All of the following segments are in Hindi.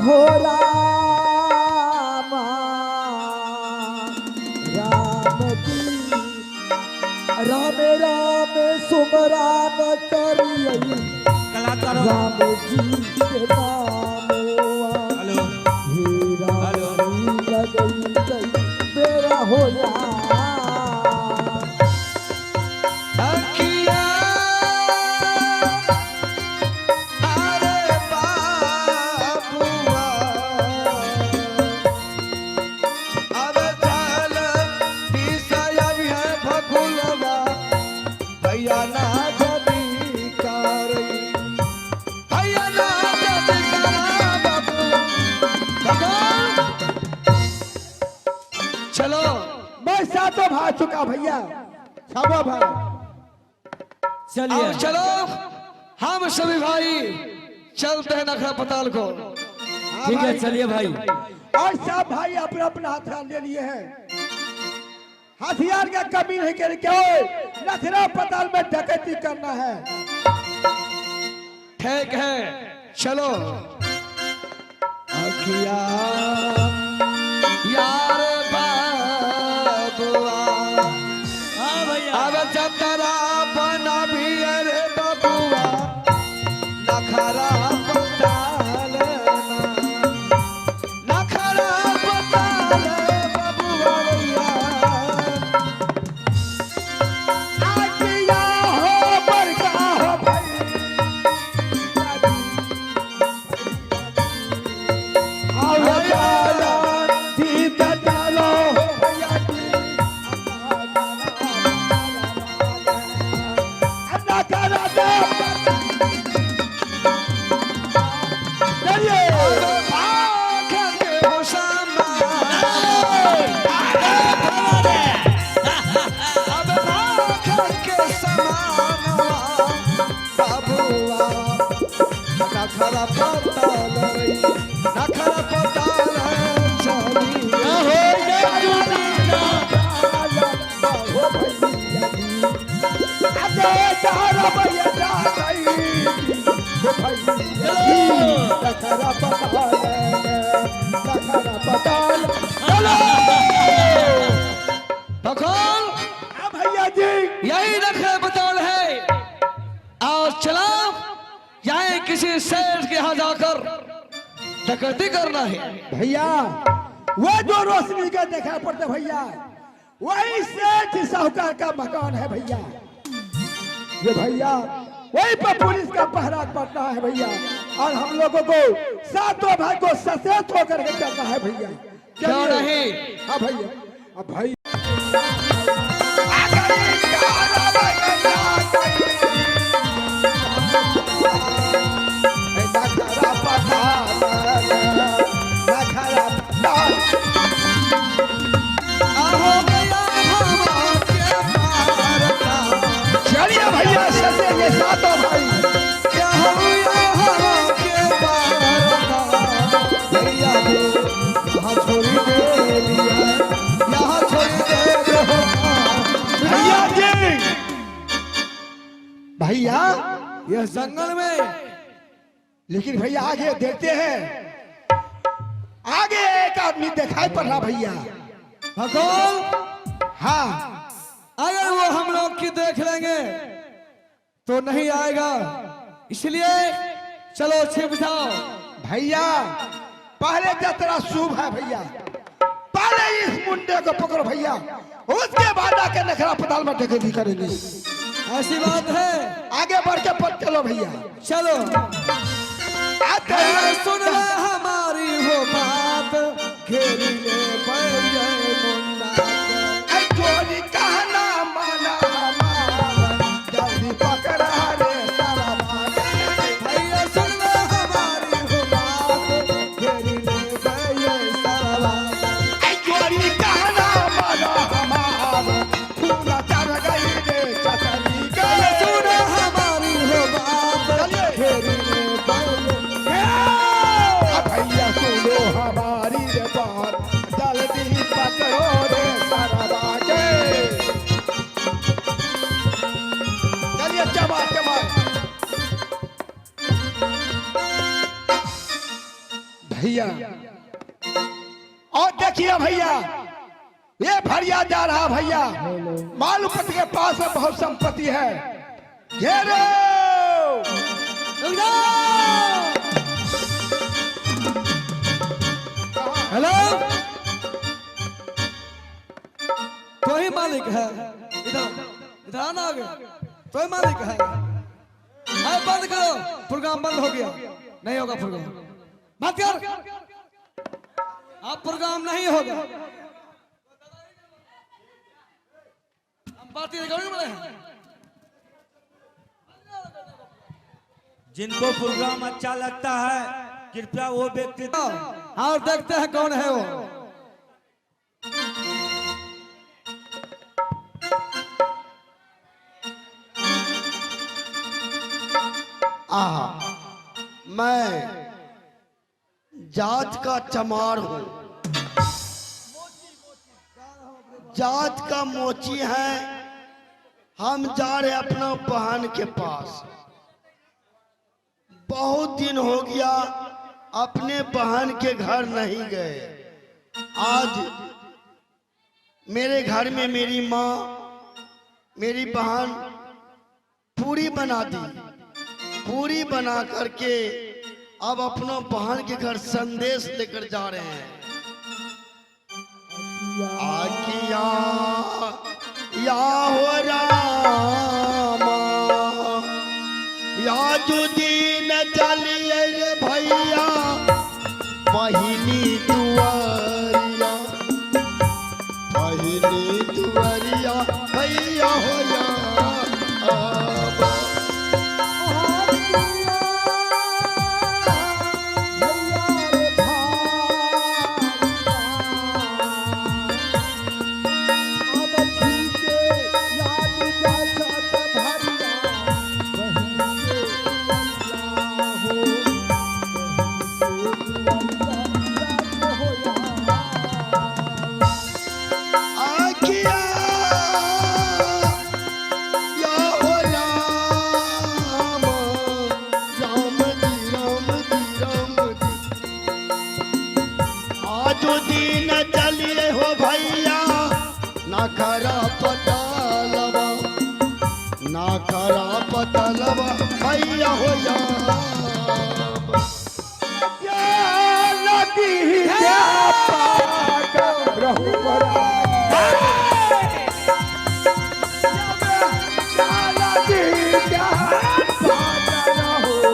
हो राम राम जी राम राम सुमरान करिए कलाकारों राम जी के नाम हेलो हे राम लगई गई मेरा हो राम अखिया अरे बाबुआ अब चल विषय है भगुलवा भैया ना जदी कारी भैया ना जदी करा बाबू चलो मैं सातों भाग चुका भैया छाबो भाई चलिए अब चलो हम सभी भाई चलते हैं नखरा पताल को हाँ ठीक है भाई। चलिए भाई। और सब भाई अपने अपना हथियार ले लिए हैं हथियार का कमी नहीं कर क्यों नखरा पताल में डकैती करना है ठीक है चलो अखिया यार बाबुआ हाँ भैया अब जतरा बना भी अरे बबुआ नखरा पताल नखरा पताल बबुआ आगिया हो बरका हो भाई आओ जाला दीद डालो हो भैया अन्ना करा दो चलिए नखरा पताल नखरा पताल चली हो भैया अबे तारा भैया जा गई हो भैया नखरा पताल चलो भगवान हाँ भैया जी यही नखरे पताल है और चला जाए किसी शेर के यहाँ जाकर डकैती करना है भैया वो जो रोशनी का देखा पड़ता भैया वही सेठ साहूकार का मकान है भैया ये भैया वही पर पुलिस का पहरा पड़ता है भैया और हम लोगों को सातों भाई को सचेत होकर के चलना है भैया क्यों चलिए। नहीं? हाँ भैया अब भाई आहो गया हमारे पार का चलिए भैया सचे ये सातों भाई क्या हुआ हमारे पार का भैया दे यहाँ छोड़ी दे लिया यहाँ छोड़ी दे दो भैया जी भैया यह जंगल में लेकिन भैया आगे देखते हैं आगे एक आदमी दिखाई पड़ रहा भैया भगवान हाँ अगर वो हम लोग की देख लेंगे तो नहीं आएगा इसलिए चलो छिप जाओ भैया पहले जतरा शुभ है भैया पहले इस मुंडे को पकड़ो भैया उसके बाद आके नखरा पताल में डकैती करेंगे ऐसी बात है आगे बढ़ के पद चलो भैया चलो आते अरे सुन ले हमारी वो बात घेरी ले बैठ गए मुन्ना के। ऐ चोरी कहना माना हमारा जल्दी पकड़ा रे सारा माना भैया सुन ले हमारी वो बात घेरी ले बैठ गए सारा बात। ऐ चोरी कहना माना हमारा फूला चढ़ गई रे चटनी के भैया सुन ले हमारी वो बात घेरी ले बैठ गए। भैया और देखिए भैया, ये भरिया जा रहा भैया, मालूपत के पास में बहुत संपत्ति है। घेरो हेलो, तो ही मालिक है। इधर इधर आना आगे, तो ही मालिक है। बंद करो, प्रोग्राम बंद हो गया, नहीं होगा प्रोग्राम, मत कर, अब प्रोग्राम नहीं होगा। हम पार्टी रिकॉर्डिंग में हैं। जिनको प्रोग्राम अच्छा लगता है कृपया वो व्यक्ति और देखते हैं कौन है वो। आहा, मैं जात का चमार हूँ, जात का मोची है। हम जा रहे अपना बहन के पास, बहुत दिन हो गया अपने बहन के घर नहीं गए। आज मेरे घर में मेरी माँ मेरी बहन पूरी बना दी, पूरी बना करके अब अपना बहन के घर संदेश लेकर जा रहे हैं। आकिया या हो रामा या जो दिन चलिए रे भैया पहिली दुआरिया, पहिली दुआरिया भैया हो या पतलवा भैया हो या नदी क्या पाकर रहू बड़ा, नदी क्या पाकर रहू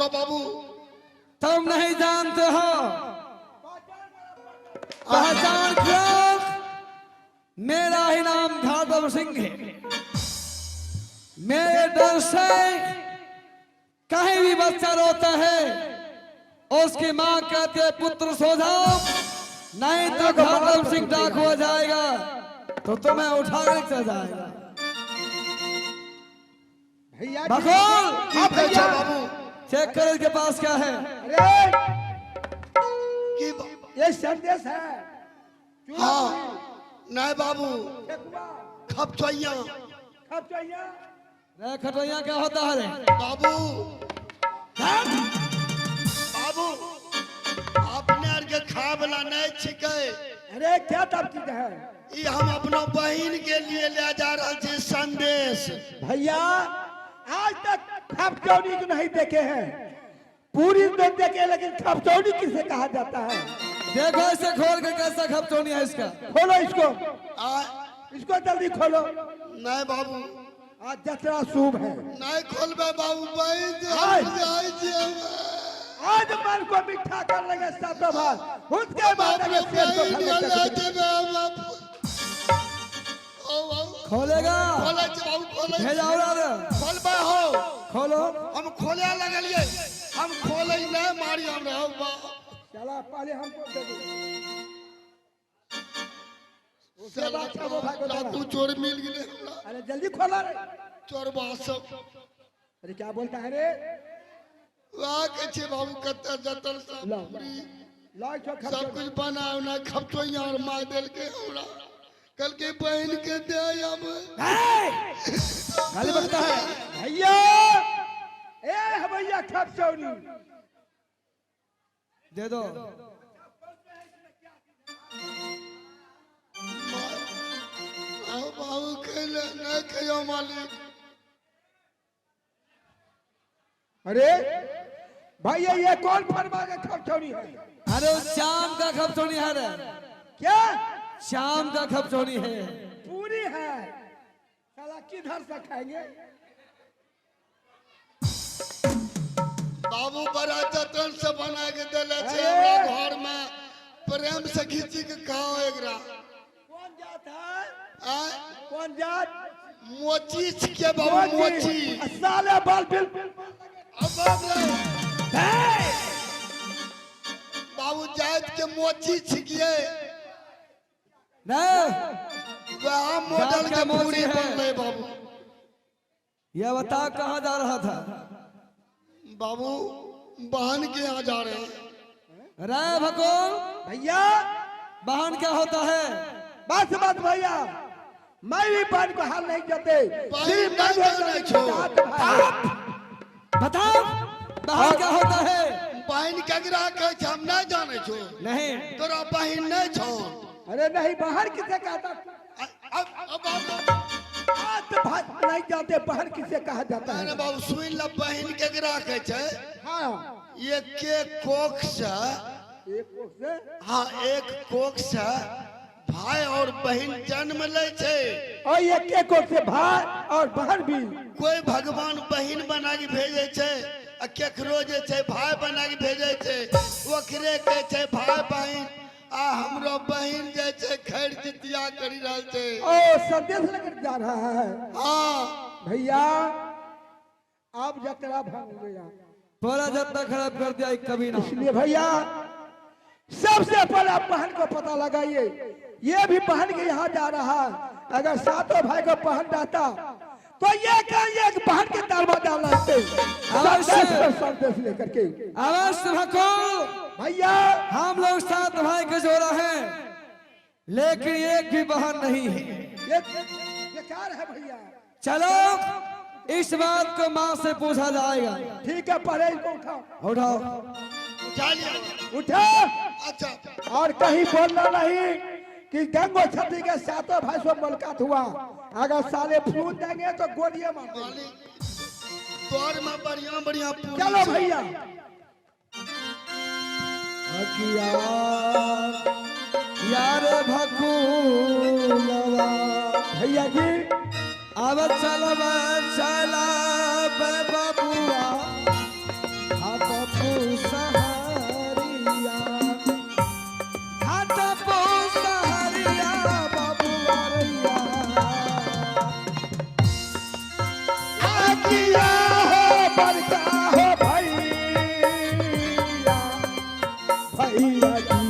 बाबू। तुम नहीं जानते हो पहचान क्यों? मेरा ही नाम घाटम सिंह है। मेरे डर से कहीं भी बच्चा रोता है उसकी माँ कहती है पुत्र सो जाओ, नहीं तो घाटम सिंह डाक हो जाएगा तो तुम्हें उठा कर चल जाएगा। भैया बखोल भैया बाबू चेक कर इसके पास क्या है। ये संदेश है। हाँ नहीं बाबू, खपचैया खटैया क्या होता है रे? बाबू बाबू अपने आर के खा वाला नहीं छिके। अरे क्या तब चीज है? ये हम अपना बहन के लिए ले जा रहे थे संदेश। भैया आज तक खपचौनी को नहीं देखे हैं, पूरी तो देखे लेकिन खपचौनी किसे कहा जाता है? देखो इसे खोल के कैसा खपचौनी है इसका। खोलो इसको, आ, इसको जल्दी खोलो। नहीं बाबू आज जतरा शुभ है। नहीं खोलबे बाबू, आज मन को मीठा कर लगे सब बात, उसके बाद अगर शेर को खोलेगा भेजाओ खोलबे हो। खोलो। हम खोले लगलिए, हम खोले नहीं मारी हमरा। चला पहले हमको दे दो, उसके चला बाद सब भाई को देना। तू चोर मिल गए हमरा। अरे जल्दी खोला रे। चोरबा सब अरे क्या बोलता है रे? वाह के छे बाबू कत्ता जतन लो सब लाइट सब खप कुछ बना उना खपचोइया और मार दिल के हमरा कल के बहन के दे अब गाली बकता है। भैया ए भैया खप चौनी दे दो। आओ बाबू के न कहो मालिक। अरे भैया ये कौन फरमा के खप चौनी है? अरे वो शाम का खपचोनी है रे, क्या शाम का खपचोनी है। पूरी है? साला किधर से खाएंगे? बाबू बड़ा जतन से बना के दिले छे अरे! हमरा घर में प्रेम से खींची के खाओ एकरा। कौन जात है? आ कौन जात? मोची के बाबू मोची। साले बाल बिल अब बाबू जात के मोची छिकिए नहीं, वह मॉडल जात का के मोची पूरी है। बन गए बाबू। यह बता कहाँ जा रहा था? बाबू बहन के यहाँ जा रहे हैं। राय भगोल, भैया बहन क्या होता है? बस बस भैया मैं भी बहन को हाल नहीं जाते। सिर्फ मैं नहीं जाने जाते छो। जात भाई। बताओ बहन क्या होता है? बहन केकरा कहे छे हम नहीं जाने छो। नहीं, तोरा बहन नहीं छो। अरे नहीं बहन किसे कहता? अब बात भात नहीं जाते बहन किसे कहा जाता अरे है? बाबू सुन ल बहन केकरा कहे छे। हाँ ये के कोख से एक कोख से हाँ एक कोख से भाई और बहन जन्म ले छे। और ये के कोख से भाई और बहन भी। कोई भगवान बहन बना के भेजे छे आ केकरो जे छे भाई बना के भेजे छे। ओकरे कहे छे भाई बहन आ हमरो बहन जे छे खैर जितिया करी रहल छे। ओ संदेश लेकर जा रहा है हाँ भैया। आप जतरा भाग गया थोड़ा जतना खराब कर दिया एक कभी ना। इसलिए भैया सबसे पहले आप बहन को पता लगाइए। ये भी बहन के यहाँ जा रहा है। अगर सातों भाई को बहन जाता तो ये कहेंगे कि बहन के दरवाजा लाते संदेश लेकर के। अवश्य भगोल, भैया हम लोग 7 भाई का जोड़ा है, लेकिन एक भी बहन नहीं है। ये बेकार है भैया। चलो इस बात को माँ से पूछा जाएगा। ठीक है पहले इनको उठाओ। उठाओ। उठा लिया। उठा अच्छा और कहीं बोलना नहीं कि गंगो छत्री के सातों भाई से मुलाकात हुआ। अगर साले फूल देंगे तो गोलियां मार देंगे। मालिक तोर में बढ़िया बढ़िया पूरी चलो छे। भैया यार भगुलवा भैया जी अब चलब चला बबुआ हाँ बबू सहरिया, हाँ बबू सहरिया बबुआ रैया। आगिया हो बरका हो भैया भैया जी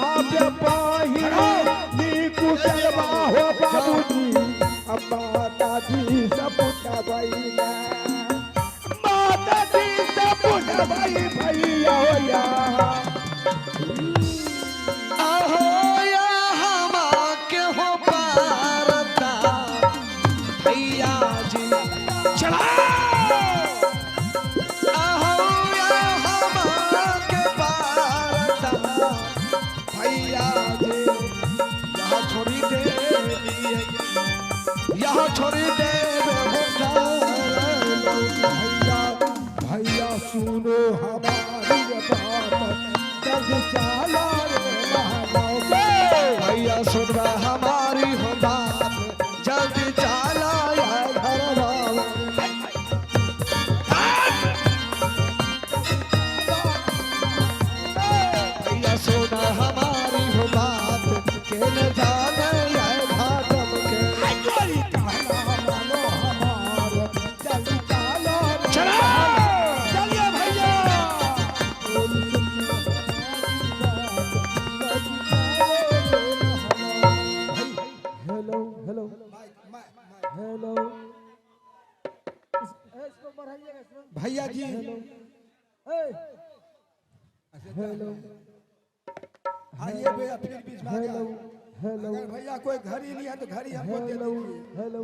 आप पाही कुशलवा हो बाबूजी अब माता जी सब पूछा भैया माता जी सब पूछा भाई भैया हो या अहो या हमा के हो पारता भैया जी चला। अहो या हमा के पारता भैया जी, यहाँ छोड़ी दे दिए, यहाँ छोड़ी दे भैया भैया सुनो हमारी बात जब चला रे महाराज भैया सुन रहा हमारी हो बात, जल्दी चला या घर वाला। भैया सुना हमारी हो बात, के न जाने या भागम के। हमारी कहना मानो हमार जल्दी चलो चला। चलिए भैया हेलो हेलो हेलो भैया जी हेलो, आइए भैया फिर बीच में आ जाओ। अगर भैया कोई घड़ी नहीं है तो घड़ी हमको दे दीजिए। हेलो